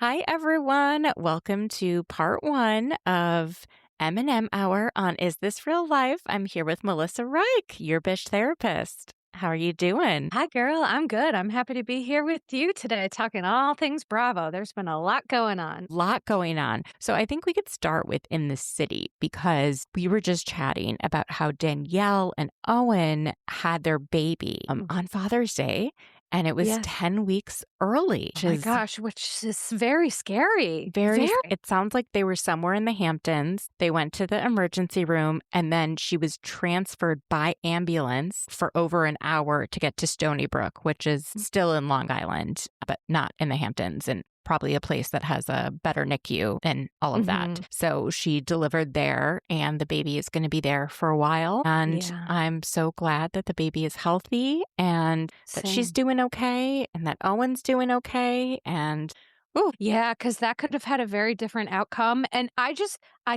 Hi, everyone. Welcome to part one of M&M Hour on Is This Real Life? I'm here with Melissa Reich, your Bish therapist. How are you doing? Hi, girl. I'm good. I'm happy to be here with you today, talking all things Bravo. There's been a lot going on. Lot going on. So I think we could start with in the city because we were just chatting about how Danielle and Owen had their baby on Father's Day. And it was Yes. 10 weeks early, Oh which my is gosh, which is very scary. very, it sounds like they were somewhere in the Hamptons. They went to the emergency room and then she was transferred by ambulance for over an hour to get to Stony Brook, which is still in Long Island, but not in the Hamptons and probably a place that has a better NICU and all of that. So she delivered there and the baby is going to be there for a while. And Yeah. I'm so glad that the baby is healthy and that she's Same. doing okay and that Owen's doing okay. And ooh, Yeah, because that could have had a very different outcome. And I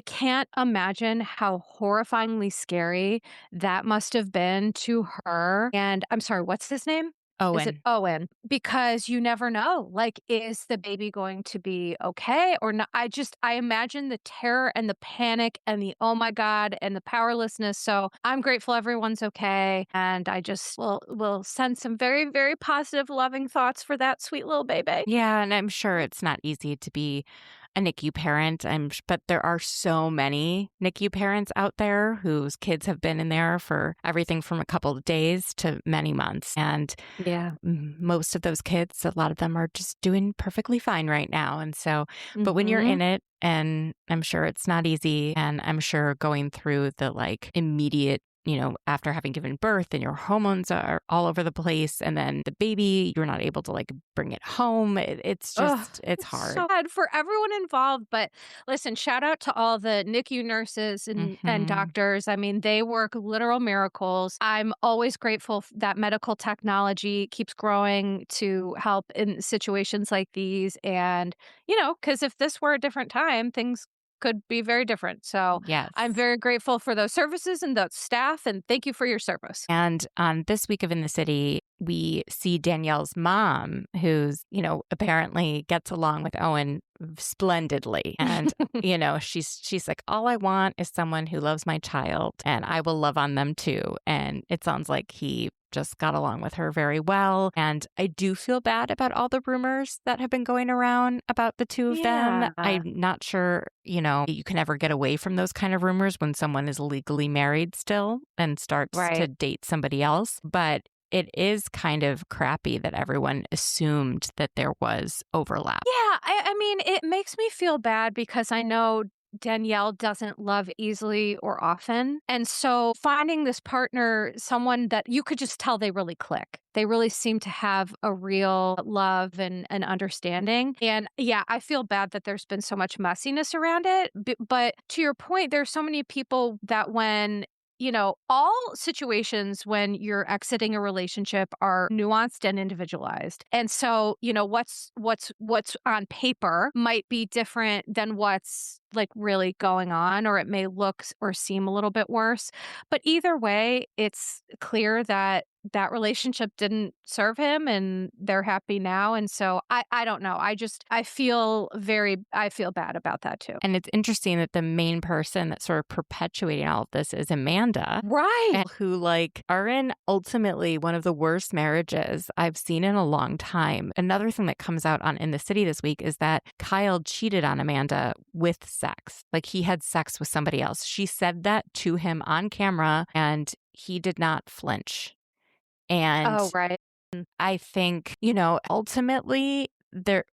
can't imagine how horrifyingly scary that must have been to her. And I'm sorry, what's his name? Is it Owen. Owen? Because you never know. Like, is the baby going to be okay or not? I imagine the terror and the panic and the oh my God and the powerlessness. So I'm grateful everyone's okay. And I just will send some very, very positive, loving thoughts for that sweet little baby. Yeah, and I'm sure it's not easy to be a NICU parent. But there are so many NICU parents out there whose kids have been in there for everything from a couple of days to many months. And Yeah. most of those kids, a lot of them are just doing perfectly fine right now. And so, but when you're Hmm. in it, and I'm sure it's not easy, and I'm sure going through the immediate after having given birth and your hormones are all over the place. And then the baby, you're not able to bring it home. It's Oh, just, it's it's hard. so bad for everyone involved. But listen, shout out to all the NICU nurses and Hmm. doctors. I mean, they work literal miracles. I'm always grateful that medical technology keeps growing to help in situations like these. And, because if this were a different time, things could be very different. So I'm Yes. very grateful for those services and those staff. And thank you for your service. And on this week of In the City, we see Danielle's mom, who's, apparently gets along with Owen splendidly. And, she's like, all I want is someone who loves my child and I will love on them too. And it sounds like he just got along with her very well. And I do feel bad about all the rumors that have been going around about the two of them. Yeah. I'm not sure, you can ever get away from those kind of rumors when someone is legally married still and starts to Right. date somebody else. But it is kind of crappy that everyone assumed that there was overlap. Yeah, I mean, it makes me feel bad because I know Danielle doesn't love easily or often. And so finding this partner, someone that you could just tell they really click. They really seem to have a real love and understanding. And yeah, I feel bad that there's been so much messiness around it. But to your point, there's so many people that when all situations when you're exiting a relationship are nuanced and individualized. And so, what's on paper might be different than what's really going on, or it may look or seem a little bit worse. But either way, it's clear that that relationship didn't serve him and they're happy now. And so I don't know. I feel bad about that too. And it's interesting that the main person that's sort of perpetuating all of this is Amanda. Right. And who are in ultimately one of the worst marriages I've seen in a long time. Another thing that comes out on In the City this week is that Kyle cheated on Amanda with sex. He had sex with somebody else. She said that to him on camera and he did not flinch. And Oh, right. I think, ultimately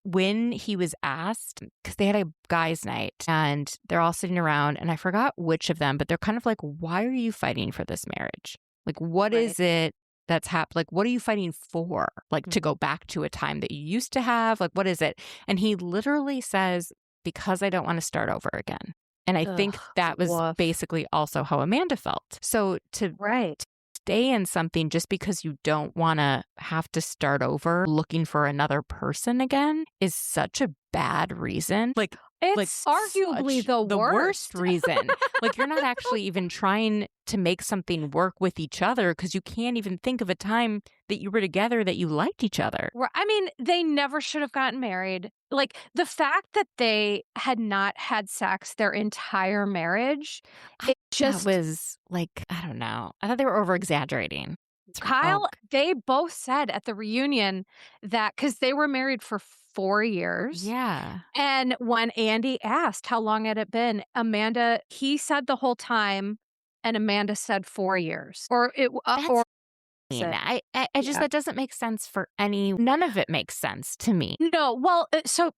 when he was asked, because they had a guys' night and they're all sitting around, and I forgot which of them, but they're kind of like, why are you fighting for this marriage? What Right. is it that's happened? What are you fighting for? To go back to a time that you used to have? What is it? And he literally says, because I don't want to start over again. And I think Ugh, that was woof. basically also how Amanda felt. So to Right. stay in something just because you don't want to have to start over looking for another person again is such a bad reason. It's arguably the worst worst. reason. Like, you're not actually even trying to make something work with each other because you can't even think of a time that you were together that you liked each other. I mean, they never should have gotten married. Like, the fact that they had not had sex their entire marriage, That it just was like, I don't know. I thought they were over exaggerating. Kyle, they both said at the reunion that because they were married for 4 years. Yeah. And when Andy asked how long had it been, he said the whole time, and Amanda said 4 years. That's It. I just, Yeah. that doesn't make sense for none of it makes sense to me. No, well,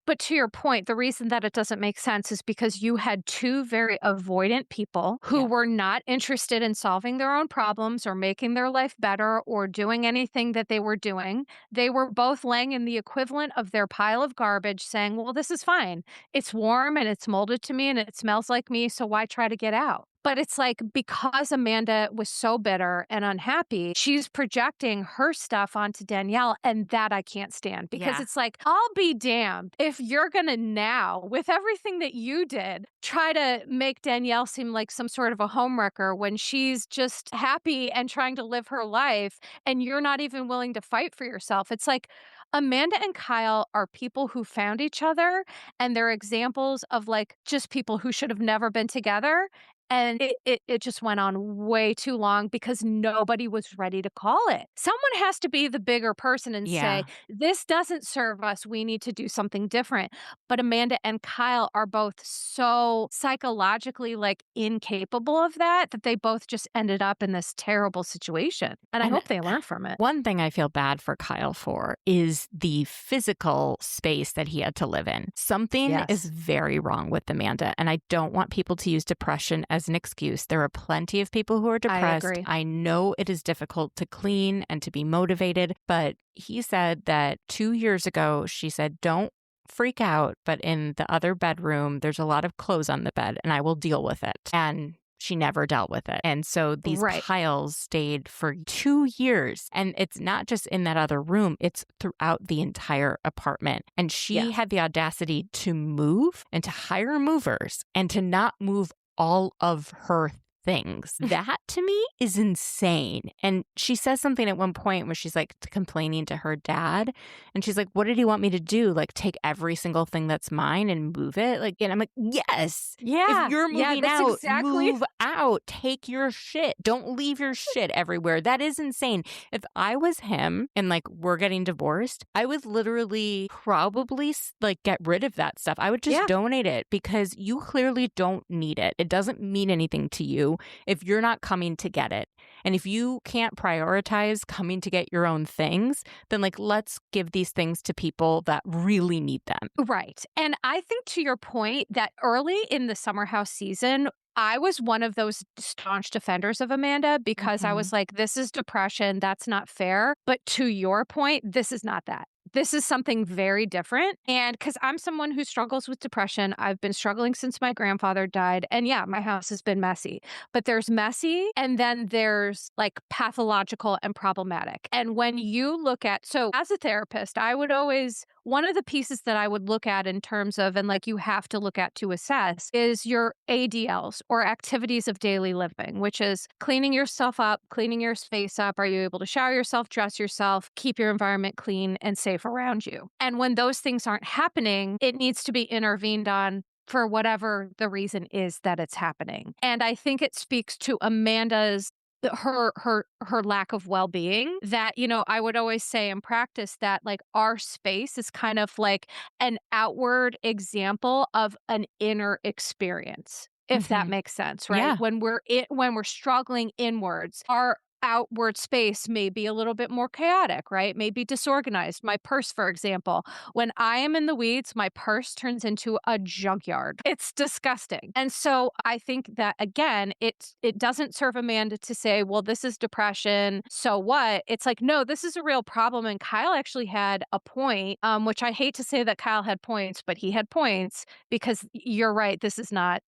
but to your point, the reason that it doesn't make sense is because you had two very avoidant people who Yeah. were not interested in solving their own problems or making their life better or doing anything that they were doing. They were both laying in the equivalent of their pile of garbage saying, well, this is fine. It's warm and it's molded to me and it smells like me, so why try to get out? But it's like because Amanda was so bitter and unhappy, she's projecting her stuff onto Danielle, and that I can't stand because Yeah. it's like, I'll be damned if you're going to now, with everything that you did, try to make Danielle seem like some sort of a homewrecker when she's just happy and trying to live her life, and you're not even willing to fight for yourself. It's like Amanda and Kyle are people who found each other, and they're examples of like just people who should have never been together. And it just went on way too long because nobody was ready to call it. Someone has to be the bigger person and say, Yeah. this doesn't serve us. We need to do something different. But Amanda and Kyle are both so psychologically like incapable of that they both just ended up in this terrible situation. And I And hope they learn from it. one thing I feel bad for Kyle for is the physical space that he had to live in. Something Yes. is very wrong with Amanda, and I don't want people to use depression as an excuse. There are plenty of people who are depressed. agree. I know it is difficult to clean and to be motivated, but he said that 2 years ago, she said, don't freak out, but in the other bedroom, there's a lot of clothes on the bed and I will deal with it. And she never dealt with it. And so these Right. piles stayed for 2 years. And it's not just in that other room, it's throughout the entire apartment. And she Yeah. had the audacity to move and to hire movers and to not move all of her things. That to me is insane. And she says something at one point where she's like complaining to her dad. And she's like, what did he want me to do? Like take every single thing that's mine and move it? Like, and I'm like, yes. Yeah. If you're moving that's out, exactly. move out. Take your shit. Don't leave your shit everywhere. That is insane. If I was him and like we're getting divorced, I would literally probably like get rid of that stuff. I would just donate it because you clearly don't need it. It doesn't mean anything to you if you're not coming to get it. And if you can't prioritize coming to get your own things, then like let's give these things to people that really need them. Right. And I think to your point that early in the summer house season, I was one of those staunch defenders of Amanda because I was like, this is depression. That's not fair. But to your point, this is not that. This is something very different. And because I'm someone who struggles with depression, I've been struggling since my grandfather died. And yeah, my house has been messy, but there's messy and then there's like pathological and problematic. And when you look at, so as a therapist, I would always, one of the pieces that I would look at in terms of, and like you have to look at to assess, is your ADLs or activities of daily living, which is cleaning yourself up, cleaning your space up. Are you able to shower yourself, dress yourself, keep your environment clean and safe around you? And when those things aren't happening, it needs to be intervened on for whatever the reason is that it's happening. And I think it speaks to Amanda's her lack of well-being that, you know, I would always say in practice that like our space is kind of like an outward example of an inner experience, if that makes sense, right? Yeah. When we're struggling inwards, our outward space may be a little bit more chaotic, right? May be disorganized. My purse, for example, when I am in the weeds, my purse turns into a junkyard. It's disgusting. And so I think that again, it doesn't serve Amanda to say, well, this is depression. So what? It's like, no, this is a real problem. And Kyle actually had a point, which I hate to say that Kyle had points, but he had points because you're right. This is not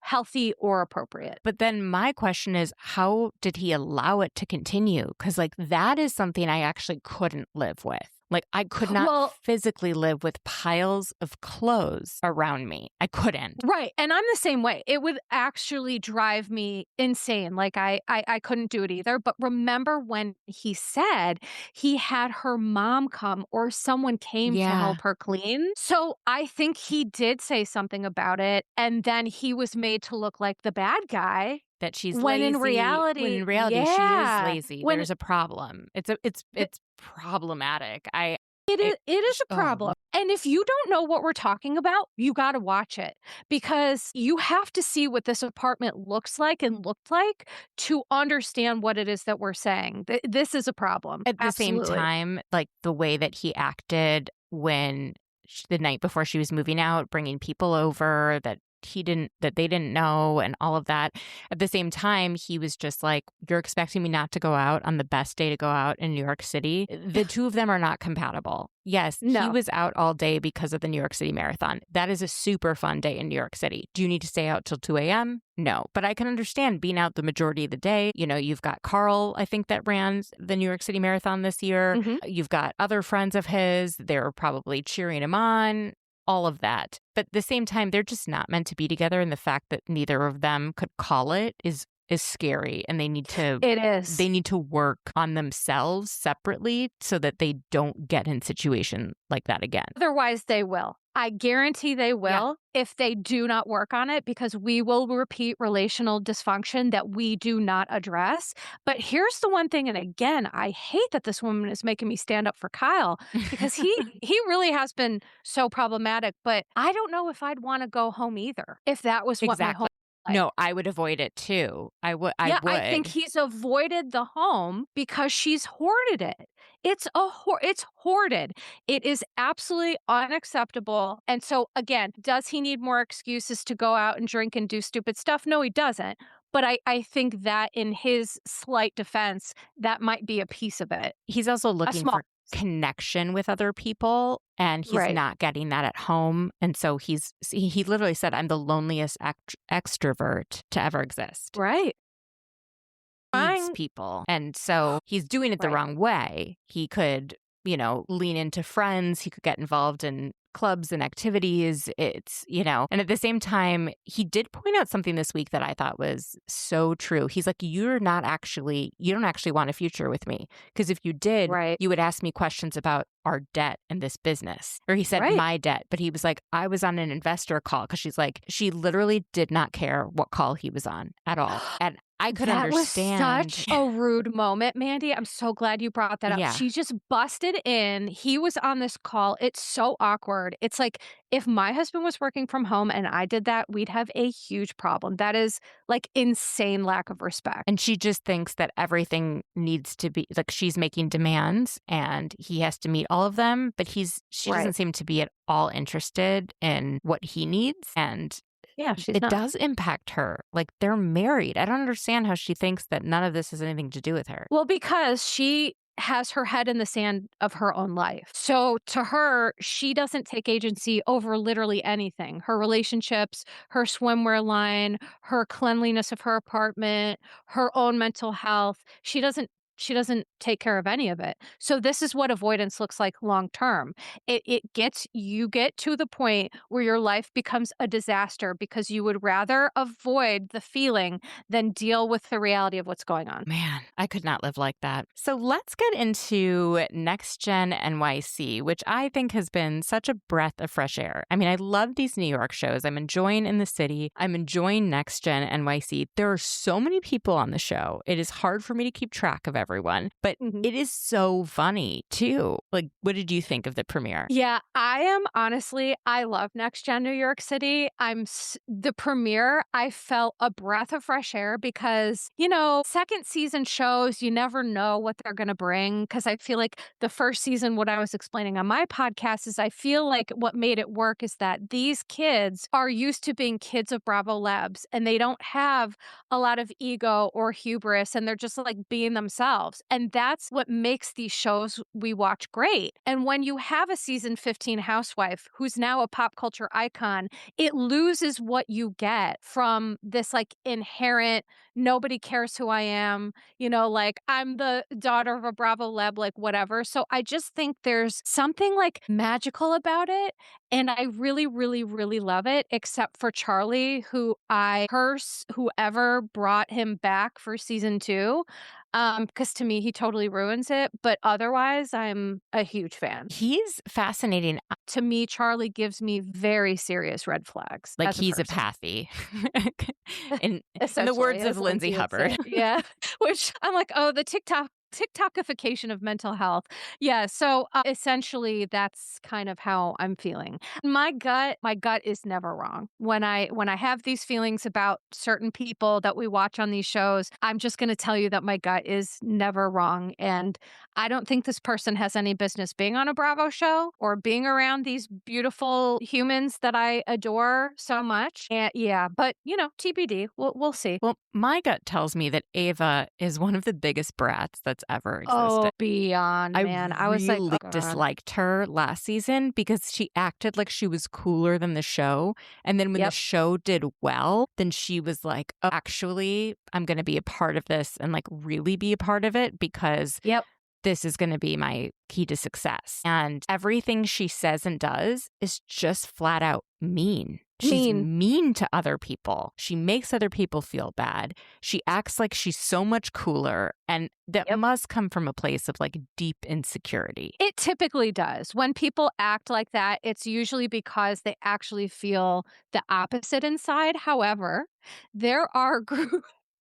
healthy or appropriate. But then my question is, how did he allow it to continue? Because like that is something I actually couldn't live with. Like, I could not Well, physically live with piles of clothes around me. I couldn't. right, and I'm the same way. It would actually drive me insane. Like, I couldn't do it either, but remember when he said he had her mom come or someone came to Yeah. help her clean? So, I think he did say something about it, and then he was made to look like the bad guy, That she's when in lazy, when reality in reality she is yeah, lazy. when There's a problem. It's problematic. it is a problem, and if you don't know what we're talking about, you gotta watch it, because you have to see what this apartment looks like and looked like to understand what it is that we're saying. This is a problem, At the same absolutely. time, like, the way that he acted when the night before she was moving out, bringing people over that they didn't know and all of that. At the same time, he was just like, "You're expecting me not to go out on the best day to go out in New York City?" The two of them are not compatible. Yes, he No. was out all day because of the New York City Marathon. That is a super fun day in New York City. Do you need to stay out till 2 a.m.? No, but I can understand being out the majority of the day. You know, you've got Carl, I think, that ran the New York City Marathon this year. Mhm. You've got other friends of his. They're probably cheering him on, all of that. But at the same time, they're just not meant to be together. And the fact that neither of them could call it is scary. And It is. they need to work on themselves separately so that they don't get in situation like that again. Otherwise, they will. I guarantee they Yeah. will if they do not work on it, because we will repeat relational dysfunction that we do not address. But here's the one thing, and again, I hate that this woman is making me stand up for Kyle, because he really has been so problematic, but I don't know if I'd want to go home either if that was what my home Exactly. was like. No, I would avoid it too. I Yeah, I think would. he's avoided the home because she's hoarded it. It's hoarded. It is absolutely unacceptable. And so again, does he need more excuses to go out and drink and do stupid stuff? No, he doesn't. But I think that in his slight defense, that might be a piece of it. He's also A looking small for connection with other people, and he's right. not getting that at home. And so he literally said, "I'm the loneliest extrovert to ever exist." Right. Needs Fine. people. And so he's doing it the Right. wrong way. He could, lean into friends. He could get involved in clubs and activities. And at the same time, he did point out something this week that I thought was so true. He's like, you don't actually want a future with me. Because if you did, Right. you would ask me questions about our debt and this business. Or he said Right. my debt, but he was like, I was on an investor call, because she's like, she literally did not care what call he was on at all. And I could That was understand. such a rude moment, Mandy. I'm so glad you brought that up. Yeah. She just busted in. He was on this call. It's so awkward. It's like if my husband was working from home and I did that, we'd have a huge problem. That is like insane lack of respect. And she just thinks that everything needs to be like, she's making demands and he has to meet all of them. But she Right. doesn't seem to be at all interested in what he needs. And Yeah, she's it not. does impact her. Like, they're married. I don't understand how she thinks that none of this has anything to do with her. Well, because she has her head in the sand of her own life. So to her, she doesn't take agency over literally anything. Her relationships, her swimwear line, her cleanliness of her apartment, her own mental health. She doesn't take care of any of it. So this is what avoidance looks like long term. You get to the point where your life becomes a disaster because you would rather avoid the feeling than deal with the reality of what's going on. Man, I could not live like that. So let's get into Next Gen NYC, which I think has been such a breath of fresh air. I mean, I love these New York shows. I'm enjoying In the City. I'm enjoying Next Gen NYC. There are so many people on the show. It is hard for me to keep track of everyone, but Mhm. it is so funny too. Like, what did you think of the premiere? Yeah, I love Next Gen New York City. The premiere, I felt a breath of fresh air because, second season shows, you never know what they're going to bring. Because I feel like the first season, what I was explaining on my podcast is I feel like what made it work is that these kids are used to being kids of Bravo Labs and they don't have a lot of ego or hubris and they're just like being themselves. themselves. And that's what makes these shows we watch great. And when you have a season 15 housewife who's now a pop culture icon, it loses what you get from this like inherent, nobody cares who I am, like I'm the daughter of a Bravo lab, like whatever. So I just think there's something like magical about it. And I really, really, really love it, except for Charlie, who I curse whoever brought him back for season 2, because to me, he totally ruins it. But otherwise, I'm a huge fan. He's fascinating. To me, Charlie gives me very serious red flags. Like as he's a person. pathy. in the Essentially, words of as Lindsay Lindsay would Hubbard. say. Yeah. Which I'm like, oh, the TikTokification of mental health. Yeah. So essentially, that's kind of how I'm feeling. My gut is never wrong. When I have these feelings about certain people that we watch on these shows, I'm just going to tell you that my gut is never wrong. And I don't think this person has any business being on a Bravo show or being around these beautiful humans that I adore so much. And yeah, but TBD. We'll see. Well, my gut tells me that Ava is one of the biggest brats that's ever Oh, existed. beyond, man. I was like, really oh, God. disliked her last season because she acted like she was cooler than the show. And then when the Yep. show did well, then she was like, oh, actually, I'm going to be a part of this and like really be a part of it because Yep. this is going to be my key to success. And everything she says and does is just flat out mean. She's mean to other people. She makes other people feel bad. She acts like she's so much cooler. And that must come from a place of like deep insecurity. It typically does. When people act like that, it's usually because they actually feel the opposite inside. However, there are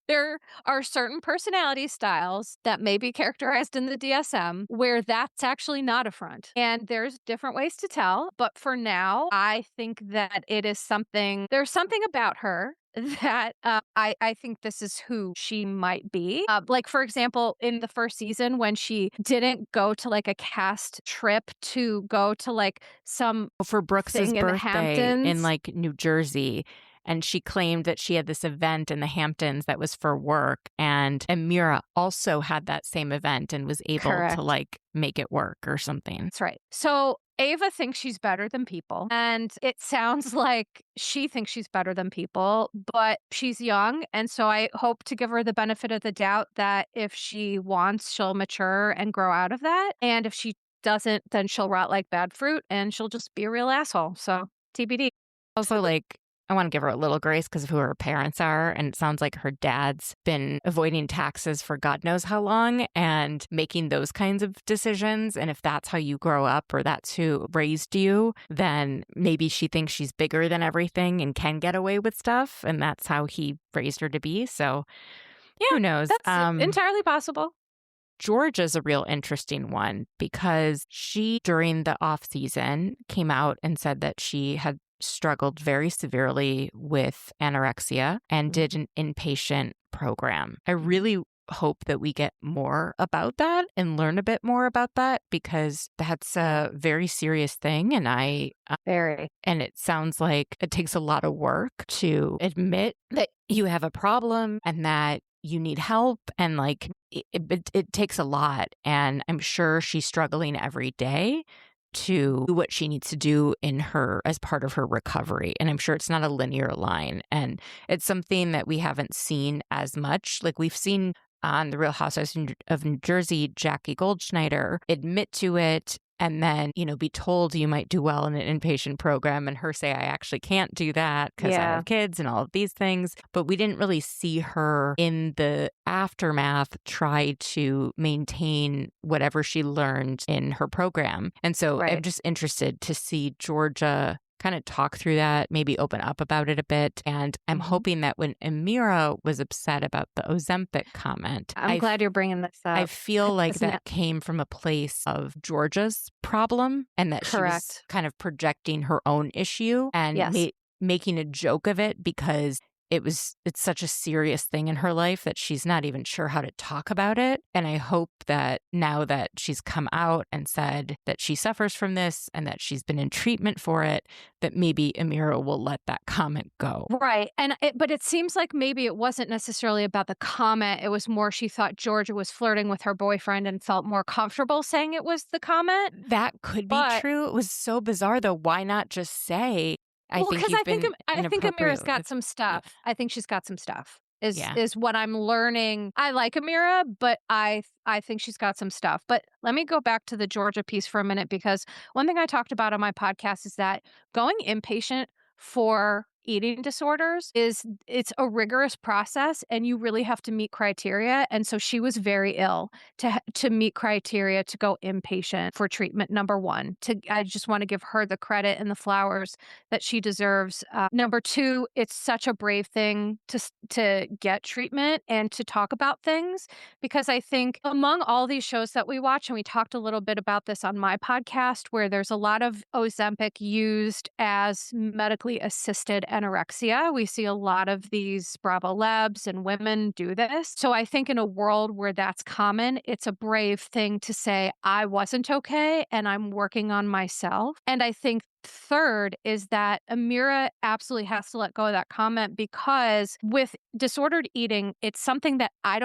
there are certain personality styles that may be characterized in the DSM where that's actually not a front. And there's different ways to tell. But for now, I think that there's something about her that I think this is who she might be. Like, for example, in the first season, when she didn't go to like a cast trip to go to like some for Brooks's thing in the birthday Hamptons. in like New Jersey. And she claimed that she had this event in the Hamptons that was for work. And Amira also had that same event and was able Correct. to like make it work or something. That's right. So Ava thinks she's better than people. And it sounds like she thinks she's better than people, but she's young. And so I hope to give her the benefit of the doubt that if she wants, she'll mature and grow out of that. And if she doesn't, then she'll rot like bad fruit and she'll just be a real asshole. So TBD. Also, like, I want to give her a little grace because of who her parents are. And it sounds like her dad's been avoiding taxes for God knows how long and making those kinds of decisions. And if that's how you grow up or that's who raised you, then maybe she thinks she's bigger than everything and can get away with stuff. And that's how he raised her to be. So yeah, who knows? That's entirely possible. Georgia's a real interesting one because she, during the off season, came out and said that she had struggled very severely with anorexia and did an inpatient program. I really hope that we get more about that and learn a bit more about that because that's a very serious thing. And and it sounds like it takes a lot of work to admit that you have a problem and that you need help. And like, it takes a lot. And I'm sure she's struggling every day to do what she needs to do as part of her recovery. And I'm sure it's not a linear line. And it's something that we haven't seen as much. Like we've seen on The Real Housewives of New Jersey, Jackie Goldschneider admit to it and then, be told you might do well in an inpatient program and her say, I actually can't do that because I have kids and all of these things. But we didn't really see her in the aftermath try to maintain whatever she learned in her program. And so I'm just interested to see Georgia kind of talk through that, maybe open up about it a bit. And I'm hoping that when Amira was upset about the Ozempic comment, I'm glad you're bringing this up. I feel like that came from a place of Georgia's problem and that she was kind of projecting her own issue and making a joke of it because it's such a serious thing in her life that she's not even sure how to talk about it. And I hope that now that she's come out and said that she suffers from this and that she's been in treatment for it, that maybe Amira will let that comment go. Right. But it seems like maybe it wasn't necessarily about the comment. It was more she thought Georgia was flirting with her boyfriend and felt more comfortable saying it was the comment. That could be But true. It was so bizarre, though. Why not just say, I well, think because you've I think been I think Amira's inappropriate got with. some Yeah. stuff. I think she's got some stuff. Is Yeah. is what I'm learning. I like Amira, but I think she's got some stuff. But let me go back to the Georgia piece for a minute because one thing I talked about on my podcast is that going inpatient for eating disorders it's a rigorous process and you really have to meet criteria, and so she was very ill to meet criteria to go inpatient for treatment. Number 1, to I just want to give her the credit and the flowers that she deserves. Number 2, it's such a brave thing to get treatment and to talk about things, because I think among all these shows that we watch, and we talked a little bit about this on my podcast, where there's a lot of Ozempic used as medically assisted anorexia. We see a lot of these Bravo Labs and women do this. So I think in a world where that's common, it's a brave thing to say, I wasn't okay and I'm working on myself. And I think third is that Amira absolutely has to let go of that comment, because with disordered eating, it's something that I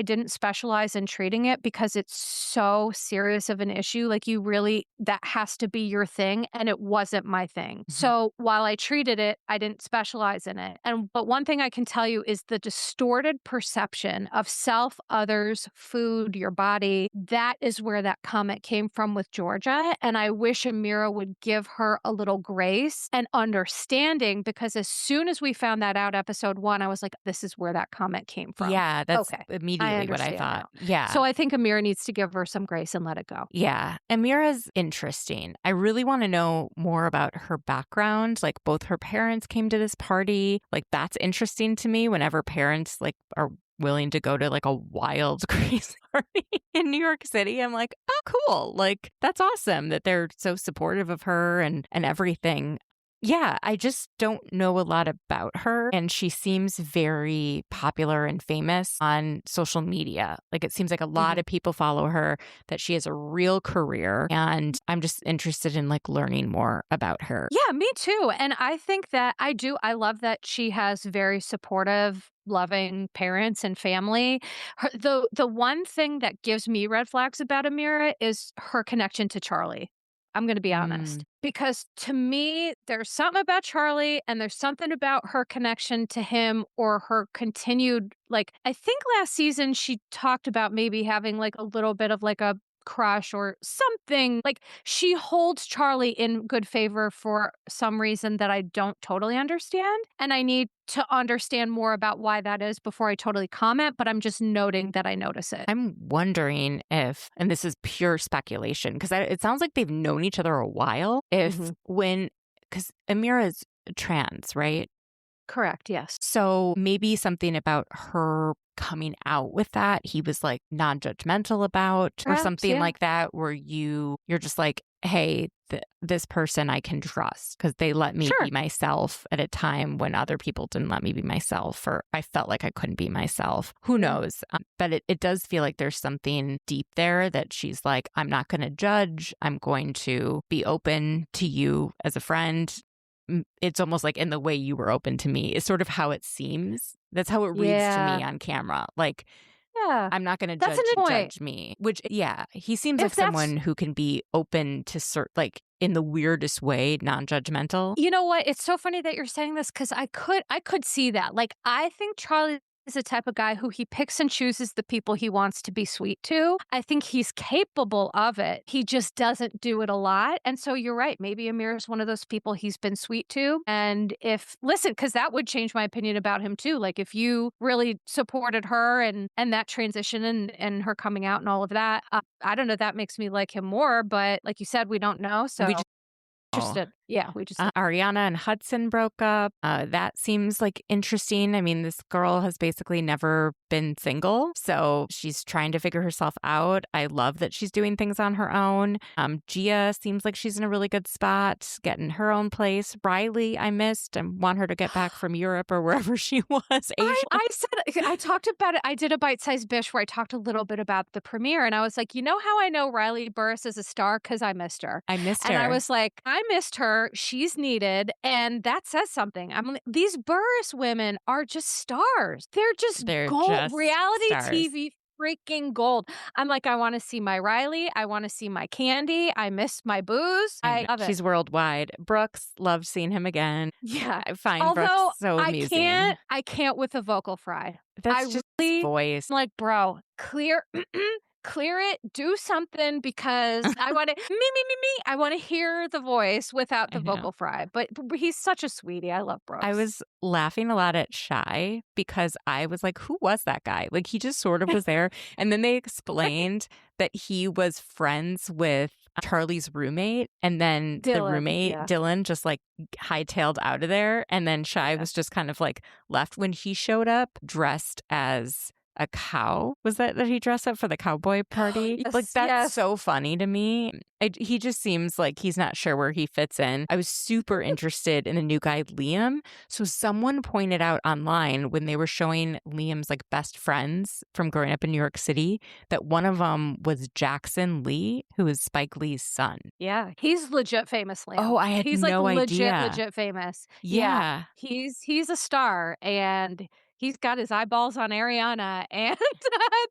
didn't specialize in treating it because it's so serious of an issue. Like that has to be your thing. And it wasn't my thing. So while I treated it, I didn't specialize in it. But one thing I can tell you is the distorted perception of self, others, food, your body. That is where that comment came from with Georgia. And I wish Amira would give her a little grace and understanding, because as soon as we found that out, episode 1, I was like, this is where that comment came from. Yeah, that's Okay. I immediately what I understand thought. now. Yeah. So I think Amira needs to give her some grace and let it go. Yeah. Amira's interesting. I really want to know more about her background. Like, both her parents came to this party. Like, that's interesting to me whenever parents like are willing to go to like a wild, crazy party in New York City. I'm like, oh, cool. Like, that's awesome that they're so supportive of her and everything. Yeah, I just don't know a lot about her. And she seems very popular and famous on social media. Like, it seems like a lot of people follow her, that she has a real career. And I'm just interested in like learning more about her. Yeah, me too. And I think that I do. I love that she has very supportive, loving parents and family. The one thing that gives me red flags about Amira is her connection to Charlie. I'm going to be Mm. honest, because to me, there's something about Charlie and there's something about her connection to him, or her continued, like, I think last season she talked about maybe having like a little bit of like a crush or something. Like, she holds Charlie in good favor for some reason that I don't totally understand. And I need to understand more about why that is before I totally comment, but I'm just noting that I notice it. I'm wondering if, and this is pure speculation, because it sounds like they've known each other a while, if because Amira is trans, right? Correct, yes. So maybe something about her coming out with that, he was like non-judgmental about, or Perhaps, something yeah. like that, where you're just like, hey, this person I can trust because they let me Sure. be myself at a time when other people didn't let me be myself, or I felt like I couldn't be myself. Who knows? But it does feel like there's something deep there that she's like, I'm not going to judge. I'm going to be open to you as a friend. It's almost like in the way you were open to me is sort of how it seems. That's how it reads to me on camera. Like, Yeah. I'm not going to That's a good point. judge me, which, yeah, he seems like If that's someone who can be open to like in the weirdest way, non-judgmental. You know what? It's so funny that you're saying this, because I could see that. Like, I think Charlie is the type of guy who he picks and chooses the people he wants to be sweet to. I think he's capable of it. He just doesn't do it a lot. And so you're right. Maybe Amir is one of those people he's been sweet to. And because that would change my opinion about him too. Like, if you really supported her and that transition and her coming out and all of that, I don't know, that makes me like him more. But like you said, we don't know. So We just know. interested. Yeah, we just Ariana and Hudson broke up. That seems like interesting. I mean, this girl has basically never been single, so she's trying to figure herself out. I love that she's doing things on her own. Gia seems like she's in a really good spot, getting her own place. Riley, I missed and want her to get back from Europe or wherever she was, Asia. I talked about it. I did a bite-sized Bish where I talked a little bit about the premiere, and I was like, you know how I know Riley Burris is a star? Because I missed her. I missed And I her. was like, I missed her. She's needed. And that says something. These Burris women are just stars. They're Gold, just reality stars. TV freaking gold. I'm like, I want to see my Riley. I want to see my Candy. I miss my Booze. I love it. She's worldwide. Brooks, loved seeing him again. Yeah. I find Although Brooks so amusing. I can't with the vocal fry. That's just his voice. I'm like, bro, clear it, do something because I want to me. I want to hear the voice without the vocal fry. But he's such a sweetie. I love Brooks. I was laughing a lot at Shy because I was like, who was that guy? Like, he just sort of was there. And then they explained that he was friends with Charlie's roommate. And then the roommate, Dylan, just like hightailed out of there. And then Shy was just kind of like left when he showed up dressed as a cow. Was that he dressed up for the cowboy party? Yes, like, that's so funny to me. He just seems like he's not sure where he fits in. I was super interested in the new guy, Liam. So someone pointed out online when they were showing Liam's like best friends from growing up in New York City that one of them was Jackson Lee, who is Spike Lee's son. Yeah, he's legit famous, Liam. Oh, I had he's no like idea. legit famous. Yeah. He's a star, and he's got his eyeballs on Ariana, and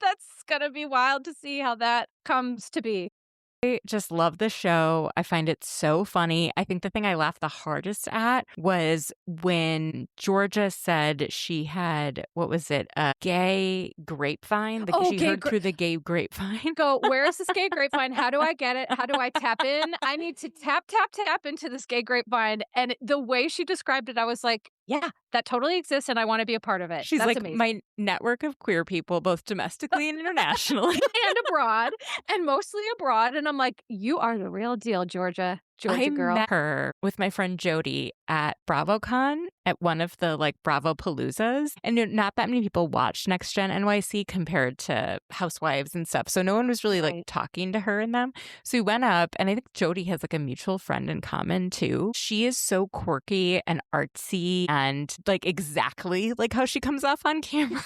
that's gonna be wild to see how that comes to be. I just love the show. I find it so funny. I think the thing I laughed the hardest at was when Georgia said she had, what was it, a gay grapevine? Like she heard through the gay grapevine. Go, where is this gay grapevine? How do I get it? How do I tap in? I need to tap into this gay grapevine. And the way she described it, I was like, yeah, that totally exists, and I want to be a part of it. She's That's like, amazing. my network of queer people, both domestically and internationally. And abroad, and mostly abroad. And I'm like, you are the real deal, Georgia girl. I met her with my friend Jody at BravoCon at one of the like Bravo Paloozas. And not that many people watched Next Gen NYC compared to Housewives and stuff. So no one was really like talking to her in them. So we went up, and I think Jody has like a mutual friend in common too. She is so quirky and artsy and like exactly like how she comes off on camera.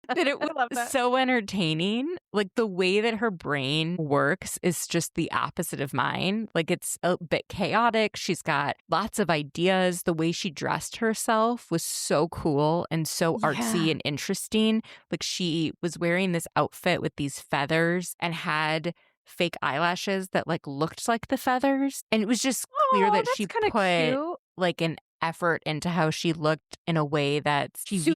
That it was so entertaining. Like the way that her brain works is just the opposite of mine. Like it's a bit chaotic. She's got lots of ideas. The way she dressed herself was so cool and so artsy and interesting. Like she was wearing this outfit with these feathers and had fake eyelashes that like looked like the feathers. And it was just clear that she put cute. like an effort into how she looked in a way that she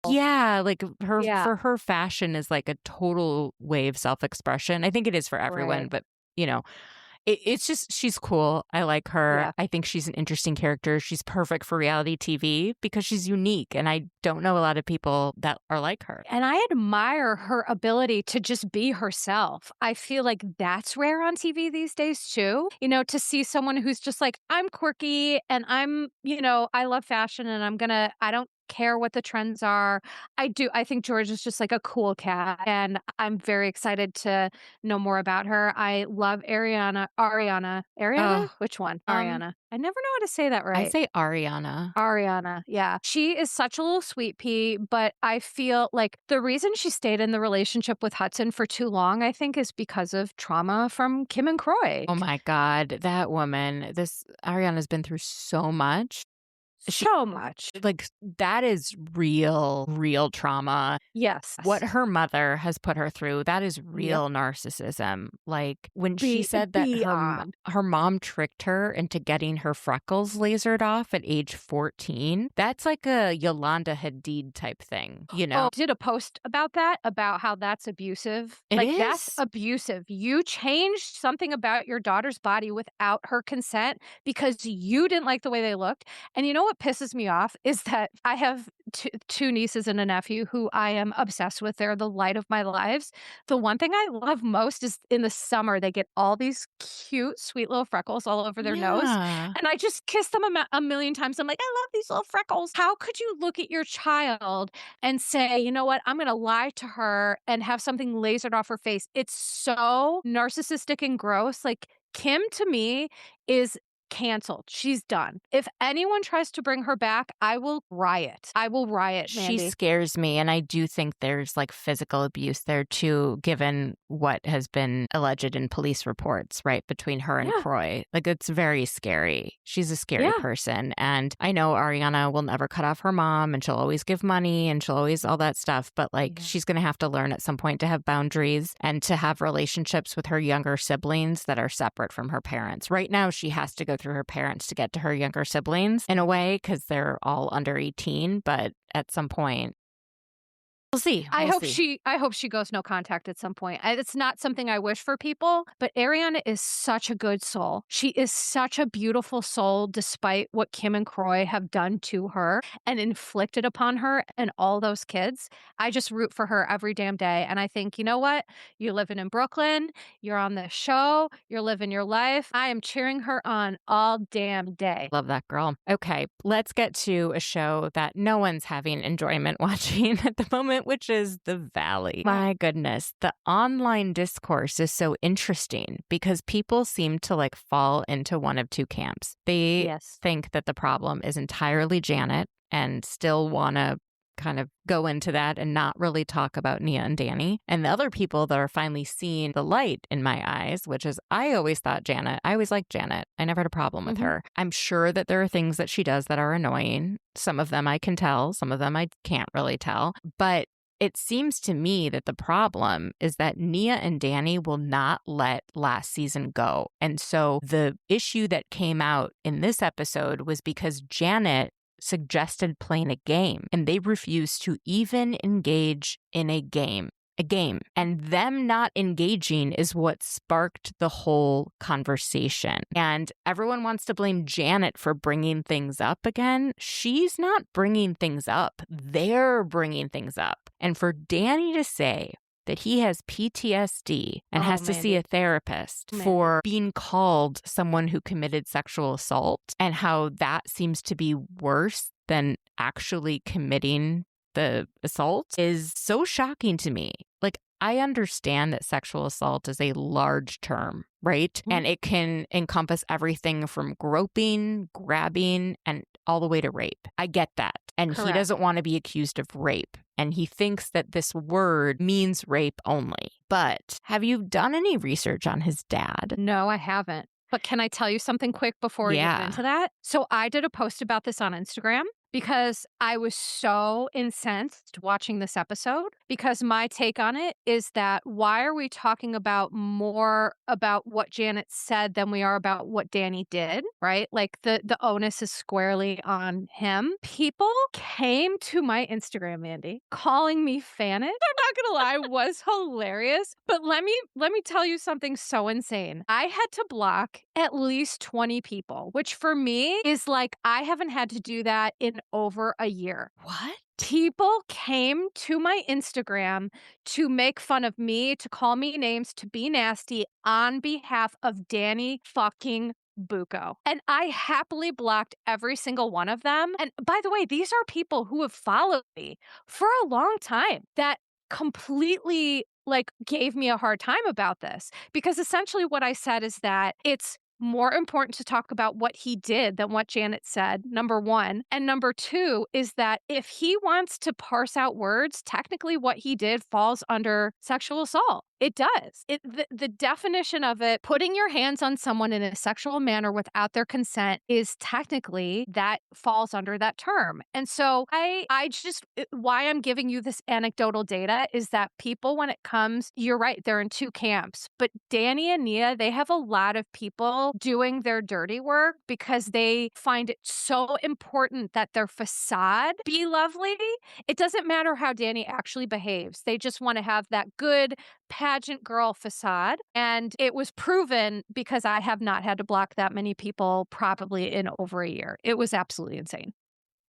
like her for her fashion is like a total way of self-expression. I think it is for everyone, but you know, it's just she's cool. I like her. I think she's an interesting character. She's perfect for reality TV because she's unique, and I don't know a lot of people that are like her. And I admire her ability to just be herself. I feel like that's rare on TV these days too. You know, to see someone who's just like, I'm quirky and I'm, you know, I love fashion and I don't care what the trends are. I think George is just like a cool cat, and I'm very excited to know more about her. I love Ariana. Which one? Ariana. I never know how to say that right. I say Ariana. Yeah. She is such a little sweet pea, but I feel like the reason she stayed in the relationship with Hudson for too long, I think, is because of trauma from Kim and Croy. Oh my God, that woman. Ariana's been through so much. So much. Like, that is real trauma. Yes. What her mother has put her through, that is real narcissism. Like, when she said that her mom tricked her into getting her freckles lasered off at age 14, that's like a Yolanda Hadid type thing, you know? Did a post about that, about how that's abusive. That's abusive. You changed something about your daughter's body without her consent because you didn't like the way they looked. And you know what what pisses me off is that I have two nieces and a nephew who I am obsessed with. They're the light of my lives. The one thing I love most is in the summer, they get all these cute, sweet little freckles all over their nose. Yeah. And I just kiss them a million times. I'm like, I love these little freckles. How could you look at your child and say, you know what, I'm going to lie to her and have something lasered off her face? It's so narcissistic and gross. Like, Kim to me is canceled. She's done. If anyone tries to bring her back, I will riot. I will riot, She Mandy. scares me, and I do think there's like physical abuse there too, given what has been alleged in police reports, right, between her and Yeah. Croy. Like, it's very scary. She's a scary Yeah. person. And I know Ariana will never cut off her mom, and she'll always give money, and she'll always all that stuff. But like, she's going to have to learn at some point to have boundaries and to have relationships with her younger siblings that are separate from her parents. Right now, she has to go through her parents to get to her younger siblings in a way, because they're all under 18. But at some point, we'll see. I We'll hope see. she goes no contact at some point. It's not something I wish for people, but Ariana is such a good soul. She is such a beautiful soul, despite what Kim and Croy have done to her and inflicted upon her and all those kids. I just root for her every damn day. And I think, you know what? You're living in Brooklyn. You're on this show. You're living your life. I am cheering her on all damn day. Love that girl. Okay, let's get to a show that no one's having enjoyment watching at the moment, which is The Valley. My goodness, the online discourse is so interesting because people seem to like fall into one of two camps. They Yes. think that the problem is entirely Janet and still want to kind of go into that and not really talk about Nia and Danny. And the other people that are finally seeing the light in my eyes, which is I always liked Janet. I never had a problem with her. I'm sure that there are things that she does that are annoying. Some of them I can tell, some of them I can't really tell. But it seems to me that the problem is that Nia and Danny will not let last season go. And so the issue that came out in this episode was because Janet suggested playing a game, and they refused to even engage in a game. And them not engaging is what sparked the whole conversation. And everyone wants to blame Janet for bringing things up again. She's not bringing things up. They're bringing things up. And for Danny to say that he has PTSD and has to see a therapist for being called someone who committed sexual assault, and how that seems to be worse than actually committing the assault, is so shocking to me. Like, I understand that sexual assault is a large term, right? And it can encompass everything from groping, grabbing, and all the way to rape. I get that. And he doesn't want to be accused of rape. And he thinks that this word means rape only. But have you done any research on his dad? No, I haven't. But can I tell you something quick before we get into that? So I did a post about this on Instagram because I was so incensed watching this episode, because my take on it is that why are we talking about more about what Janet said than we are about what Danny did, right? Like the onus is squarely on him. People came to my Instagram, Mandy, calling me Fannin. I'm not gonna lie, was hilarious. But let me tell you something so insane. I had to block at least 20 people, which for me is like I haven't had to do that in over a year. What? People came to my Instagram to make fun of me, to call me names, to be nasty on behalf of Danny fucking Booko. And I happily blocked every single one of them. And by the way, these are people who have followed me for a long time that completely like gave me a hard time about this, because essentially what I said is that it's more important to talk about what he did than what Janet said, number one. And number two is that if he wants to parse out words, technically what he did falls under sexual assault. It does. The definition of it, putting your hands on someone in a sexual manner without their consent, is technically that falls under that term. And so I just, why I'm giving you this anecdotal data is that people, when it comes, you're right, they're in two camps. But Danny and Nia, they have a lot of people doing their dirty work because they find it so important that their facade be lovely. It doesn't matter how Danny actually behaves. They just want to have that good pageant girl facade. And it was proven because I have not had to block that many people probably in over a year. It was absolutely insane.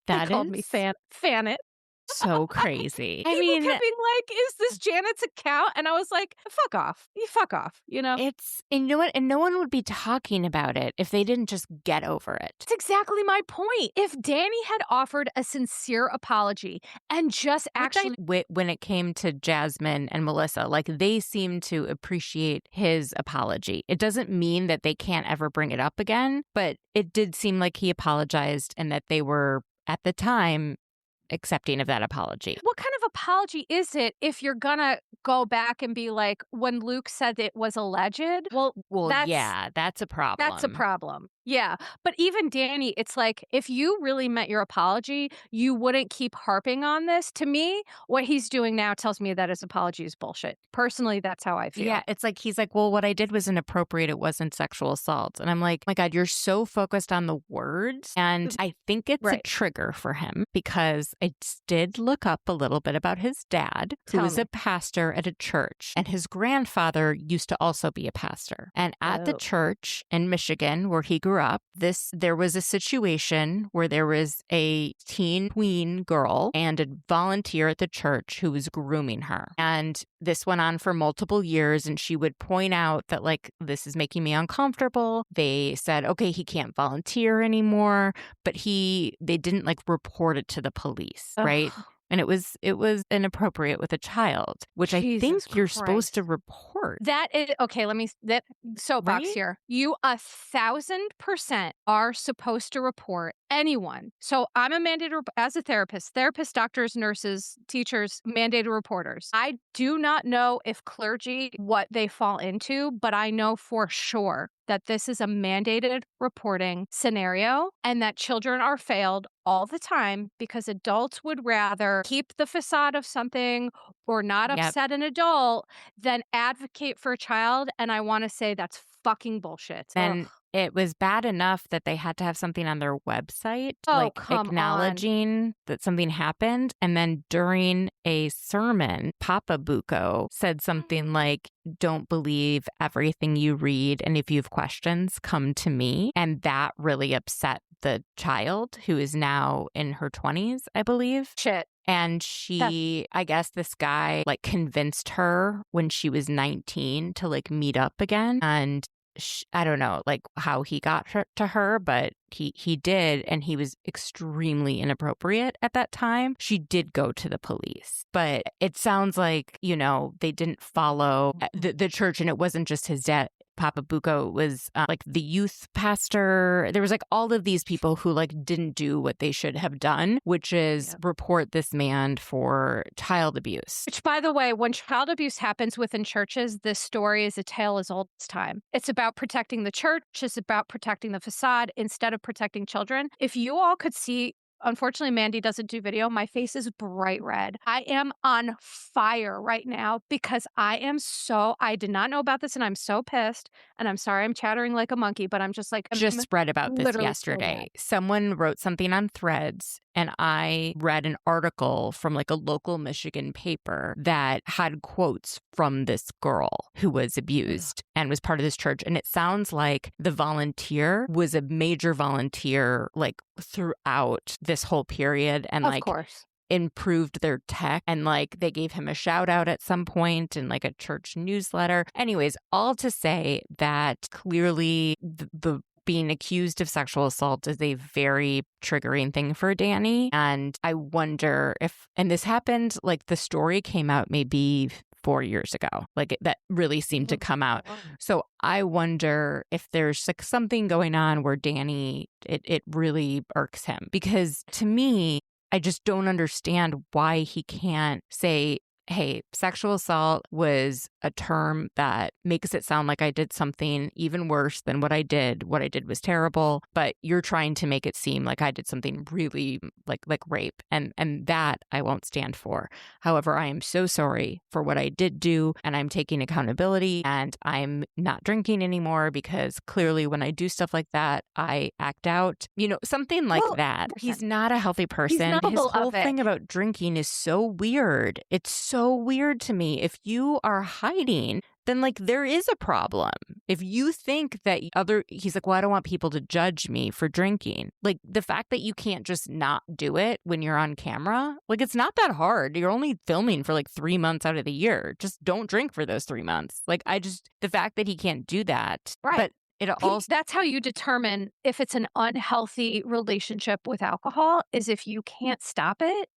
They That called me is Fan It. so crazy. I People mean, kept being like, "Is this Janet's account?" And I was like, "Fuck off. You fuck off," you know? and you know what? And no one would be talking about it if they didn't just get over it. That's exactly my point. If Danny had offered a sincere apology and just actually When it came to Jasmine and Melissa, like they seem to appreciate his apology. It doesn't mean that they can't ever bring it up again, but it did seem like he apologized and that they were at the time accepting of that apology. What kind of apology is it if you're gonna go back and be like, when Luke said it was alleged? Well, Yeah, that's a problem. that's a problem. Yeah. But even Danny, it's like, if you really meant your apology, you wouldn't keep harping on this. To me, what he's doing now tells me that his apology is bullshit. Personally, that's how I feel. Yeah, it's like he's like, well, what I did was inappropriate. It wasn't sexual assault. And I'm like, my God, you're so focused on the words. And I think it's a Right. trigger for him because I did look up a little bit about his dad, who Tell was me. a pastor at a church. And his grandfather used to also be a pastor. And at the Oh. church in Michigan, where he grew up, there was a situation where there was a teen tween girl and a volunteer at the church who was grooming her. And this went on for multiple years, and she would point out that, like, this is making me uncomfortable. They said, okay, he can't volunteer anymore, but they didn't like report it to the police, right? Ugh. And it was inappropriate with a child, which I Jesus think you're supposed to Christ. report. That is okay. That soapbox Right? here. You 1,000% are supposed to report anyone. So I'm a mandated as a therapist. Therapists, doctors, nurses, teachers, mandated reporters. I do not know if clergy what they fall into, but I know for sure that this is a mandated reporting scenario and that children are failed all the time because adults would rather keep the facade of something or not Yep. upset an adult than advocate for a child. And I want to say that's fucking bullshit. And Ugh. it was bad enough that they had to have something on their website, Oh, like come on. acknowledging that something happened. And then during a sermon, Papa Buko said something like, don't believe everything you read. And if you have questions, come to me. And that really upset the child, who is now in her 20s, I believe. Shit. And I guess this guy like convinced her when she was 19 to like meet up again. And I don't know like how he got to her, but he did. And he was extremely inappropriate at that time. She did go to the police, but it sounds like, they didn't follow the church, and it wasn't just his dad. Papa Buko was like the youth pastor. There was like all of these people who like didn't do what they should have done, which is report this man for child abuse. Which, by the way, when child abuse happens within churches, this story is a tale as old as time. It's about protecting the church. It's about protecting the facade instead of protecting children. If you all could see, unfortunately, Mandy doesn't do video. My face is bright red. I am on fire right now because I did not know about this and I'm so pissed. And I'm sorry I'm chattering like a monkey, but I'm just like, Just read about this literally so yesterday. mad. Someone wrote something on Threads, and I read an article from like a local Michigan paper that had quotes from this girl who was abused and was part of this church. And it sounds like the volunteer was a major volunteer like throughout this whole period, and Of course. improved their tech, and like they gave him a shout out at some point in like a church newsletter. Anyways, all to say that clearly the being accused of sexual assault is a very triggering thing for Danny. And I wonder and this happened, like the story came out maybe 4 years ago, like that really seemed to come out. So I wonder if there's like something going on where Danny, it really irks him, because to me, I just don't understand why he can't say, hey, sexual assault was a term that makes it sound like I did something even worse than what I did. What I did was terrible, but you're trying to make it seem like I did something really like rape. And that I won't stand for. However, I am so sorry for what I did do, and I'm taking accountability, and I'm not drinking anymore because clearly when I do stuff like that, I act out, something like that. He's not a healthy person. not His full whole of it. thing about drinking is so weird. It's so weird to me. If you are hiding then like there is a problem. If you think that he's like, well, I don't want people to judge me for drinking. Like the fact that you can't just not do it when you're on camera, like it's not that hard. You're only filming for like 3 months out of the year. Just don't drink for those 3 months. Like the fact that he can't do that. Right. But it also, that's how you determine if it's an unhealthy relationship with alcohol, is if you can't stop it.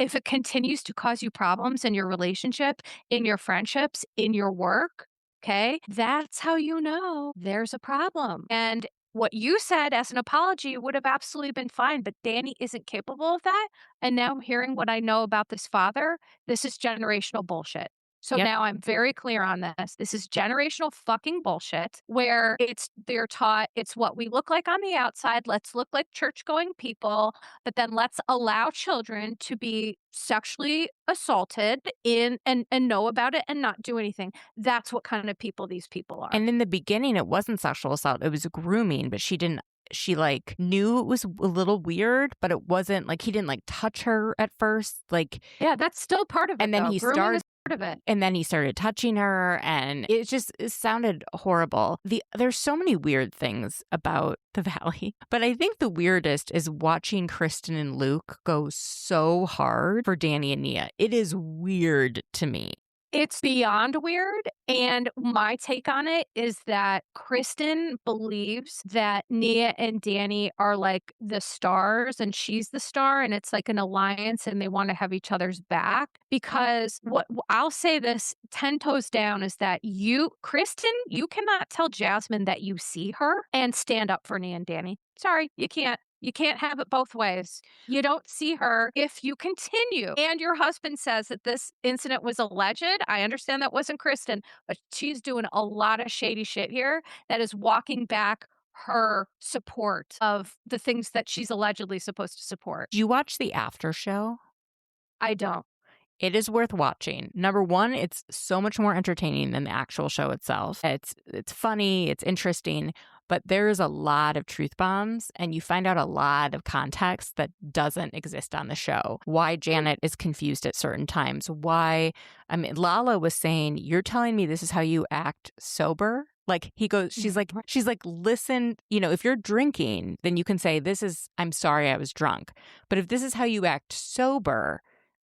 If it continues to cause you problems in your relationship, in your friendships, in your work, okay, that's how you know there's a problem. And what you said as an apology would have absolutely been fine, but Danny isn't capable of that. And now I'm hearing what I know about this father. This is generational bullshit. So yep. now I'm very clear on this. This is generational fucking bullshit where they're taught it's what we look like on the outside. Let's look like church going people, but then let's allow children to be sexually assaulted and know about it and not do anything. That's what kind of people these people are. And in the beginning, it wasn't sexual assault. It was grooming, but she like knew it was a little weird, but it wasn't like he didn't like touch her at first. Like, yeah, that's still part of it. And then though. Grooming is part of it. And then he started touching her, and it sounded horrible. There's so many weird things about the Valley, but I think the weirdest is watching Kristen and Luke go so hard for Danny and Nia. It is weird to me. It's beyond weird. And my take on it is that Kristen believes that Nia and Danny are like the stars and she's the star, and it's like an alliance and they want to have each other's back. Because what I'll say this 10 toes down is that Kristen, you cannot tell Jasmine that you see her and stand up for Nia and Danny. Sorry, you can't. You can't have it both ways. You don't see her if you continue. And your husband says that this incident was alleged. I understand that wasn't Kristen, but she's doing a lot of shady shit here that is walking back her support of the things that she's allegedly supposed to support. Do you watch the after show? I don't. It is worth watching. Number one, it's so much more entertaining than the actual show itself. It's funny, it's interesting, but there's a lot of truth bombs, and you find out a lot of context that doesn't exist on the show. Why Janet is confused at certain times. Lala was saying, "You're telling me this is how you act sober?" Like she's like, listen, if you're drinking, then you can say, I'm sorry I was drunk. But if this is how you act sober,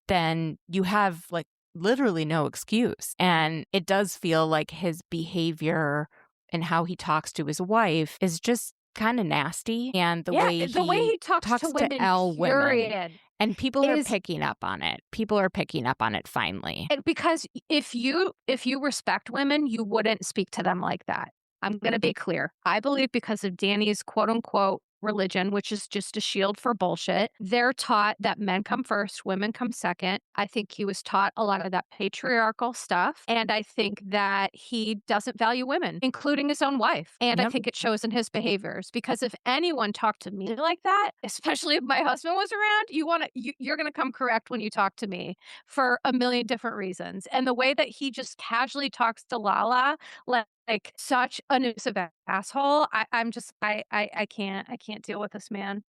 then you have like literally no excuse. And it does feel like his behavior and how he talks to his wife is just kind of nasty. And the way he talks to women, L women. And people are picking up on it. People are picking up on it finally. Because if you respect women, you wouldn't speak to them like that. I'm going to be clear. I believe because of Danny's quote unquote religion, which is just a shield for bullshit. They're taught that men come first, women come second. I think he was taught a lot of that patriarchal stuff. And I think that he doesn't value women, including his own wife. And I think it shows in his behaviors. Because if anyone talked to me like that, especially if my husband was around, you're going to come correct when you talk to me for a million different reasons. And the way that he just casually talks to Lala, like such an abusive asshole. I can't deal with this man.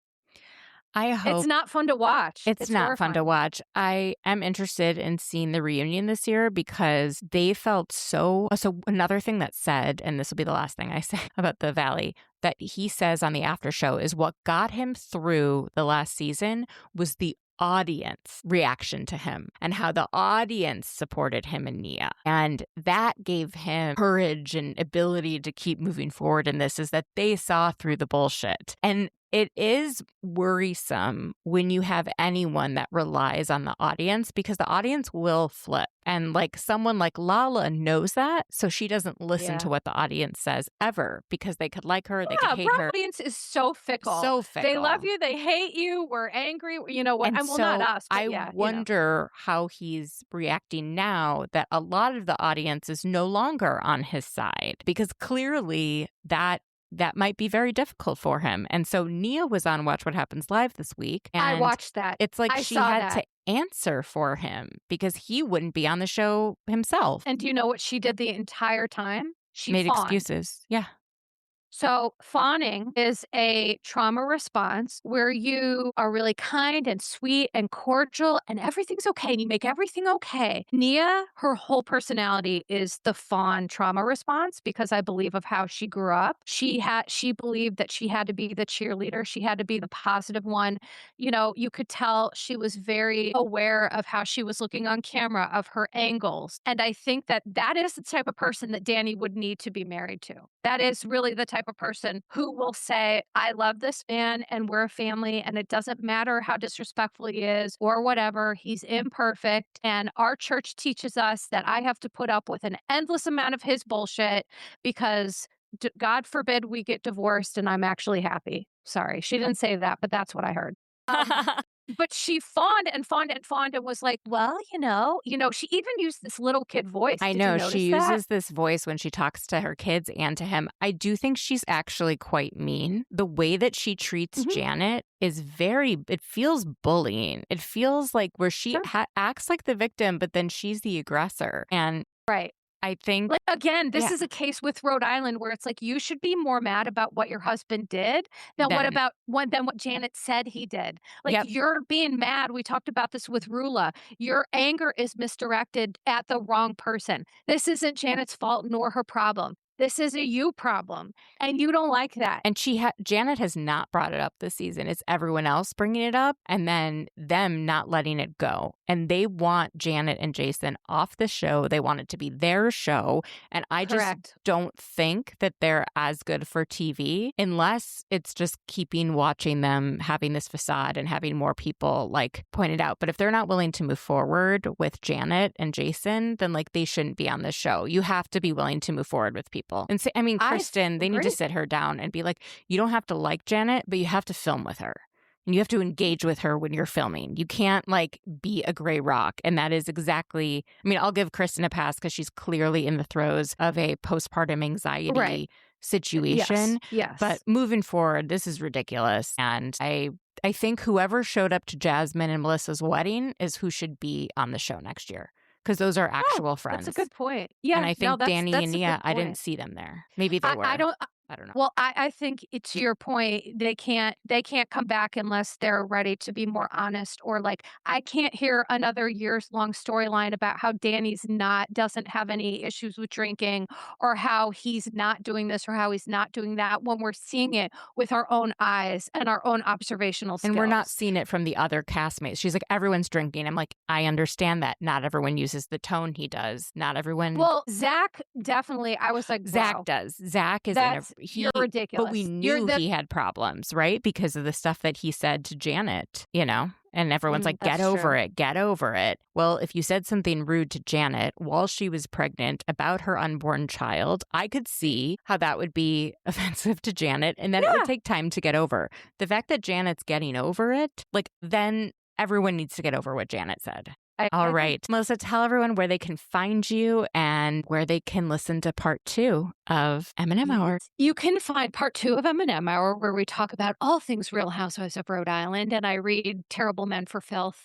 I hope it's not fun to watch. It's not horrifying. Fun to watch. I am interested in seeing the reunion this year because they felt so another thing that's said, and this will be the last thing I say about the Valley, that he says on the after show is what got him through the last season was the audience reaction to him and how the audience supported him and Nia. And that gave him courage and ability to keep moving forward in this, is that they saw through the bullshit. And it is worrisome when you have anyone that relies on the audience, because the audience will flip. And like someone like Lala knows that, so she doesn't listen to what the audience says ever, because they could like her, they could hate her. The audience is so fickle. So fickle. They love you, they hate you, we're angry, what? And well, not us. But I wonder how he's reacting now that a lot of the audience is no longer on his side, because clearly that might be very difficult for him. And so Nia was on Watch What Happens Live this week. And I watched that. It's like she had to answer for him because he wouldn't be on the show himself. And do you know what she did the entire time? She made fawned. Excuses. Yeah. So, fawning is a trauma response where you are really kind and sweet and cordial and everything's okay and you make everything okay. Nia, her whole personality is the fawn trauma response because I believe of how she grew up. She believed that she had to be the cheerleader, she had to be the positive one. You know, you could tell she was very aware of how she was looking on camera, of her angles. And I think that that is the type of person that Danny would need to be married to. That is really the type of person who will say, I love this man and we're a family, and it doesn't matter how disrespectful he is or whatever. He's imperfect. And our church teaches us that I have to put up with an endless amount of his bullshit because God forbid we get divorced and I'm actually happy. Sorry, she didn't say that, but that's what I heard. But she fawned and fawned and fawned and was like, well, she even used this little kid voice. I Did you know she notice that? uses this voice when she talks to her kids and to him. I do think she's actually quite mean. The way that she treats Mhm. Janet is it feels bullying. It feels like where she Sure. acts like the victim, but then she's the aggressor. And Right. I think, Like, again, this yeah, is a case with Rhode Island where it's like you should be more mad about what your husband did then, than what Janet said he did. Like, yep. you're being mad. We talked about this with Rula. Your anger is misdirected at the wrong person. This isn't Janet's fault nor her problem. This is a you problem, and you don't like that. And Janet has not brought it up this season. It's everyone else bringing it up and then them not letting it go. And they want Janet and Jason off the show. They want it to be their show. And I just Correct. don't think that they're as good for TV unless it's just keeping watching them having this facade and having more people like pointed out. But if they're not willing to move forward with Janet and Jason, then like they shouldn't be on this show. You have to be willing to move forward with people. And say, I mean, Kristen, they need to agree. sit her down and be like, you don't have to like Janet, but you have to film with her. And you have to engage with her when you're filming. You can't like be a gray rock. And that is exactly, I mean, I'll give Kristen a pass because she's clearly in the throes of a postpartum anxiety Right. situation. Yes. But moving forward, this is ridiculous. And I think whoever showed up to Jasmine and Melissa's wedding is who should be on the show next year. Because those are actual friends. That's a good point. Yeah. And I think Danny that's and a Nia, good I didn't point. see them there. Maybe they were. I don't. I don't know. Well, I think to your point, they can't come back unless they're ready to be more honest or like I can't hear another years long storyline about how Danny's doesn't have any issues with drinking or how he's not doing this or how he's not doing that when we're seeing it with our own eyes and our own observational skills. And we're not seeing it from the other castmates. She's like, everyone's drinking. I'm like, I understand that. Not everyone uses the tone he does. Not everyone. Well, Zach definitely. I was like, Zach wow, does. Zach is you're ridiculous. But we knew he had problems, right? Because of the stuff that he said to Janet, And everyone's like, get over it, get over it. Well, if you said something rude to Janet while she was pregnant about her unborn child, I could see how that would be offensive to Janet and that it would take time to get over. The fact that Janet's getting over it, like then everyone needs to get over what Janet said. All right. Melissa, tell everyone where they can find you and where they can listen to part 2 of M&M Hour. You can find part 2 of M&M Hour where we talk about all things Real Housewives of Rhode Island and I read Terrible Men for Filth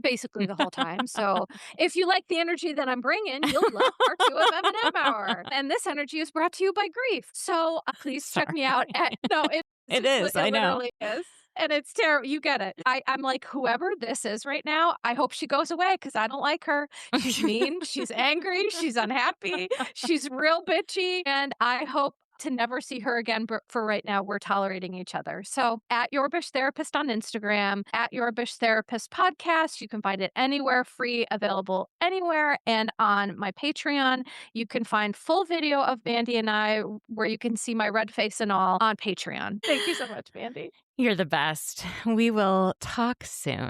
basically the whole time. So if you like the energy that I'm bringing, you'll love part 2 of M&M Hour. And this energy is brought to you by grief. So please check me out. It is. I know. It literally is. And it's terrible. You get it. I'm like, whoever this is right now, I hope she goes away because I don't like her. She's mean. She's angry. She's unhappy. She's real bitchy. And I hope to never see her again. But for right now, we're tolerating each other. So at Your Bish Therapist on Instagram, at Your Bish Therapist podcast, you can find it anywhere, free, available anywhere. And on my Patreon, you can find full video of Mandy and I where you can see my red face and all on Patreon. Thank you so much, Mandy. You're the best. We will talk soon.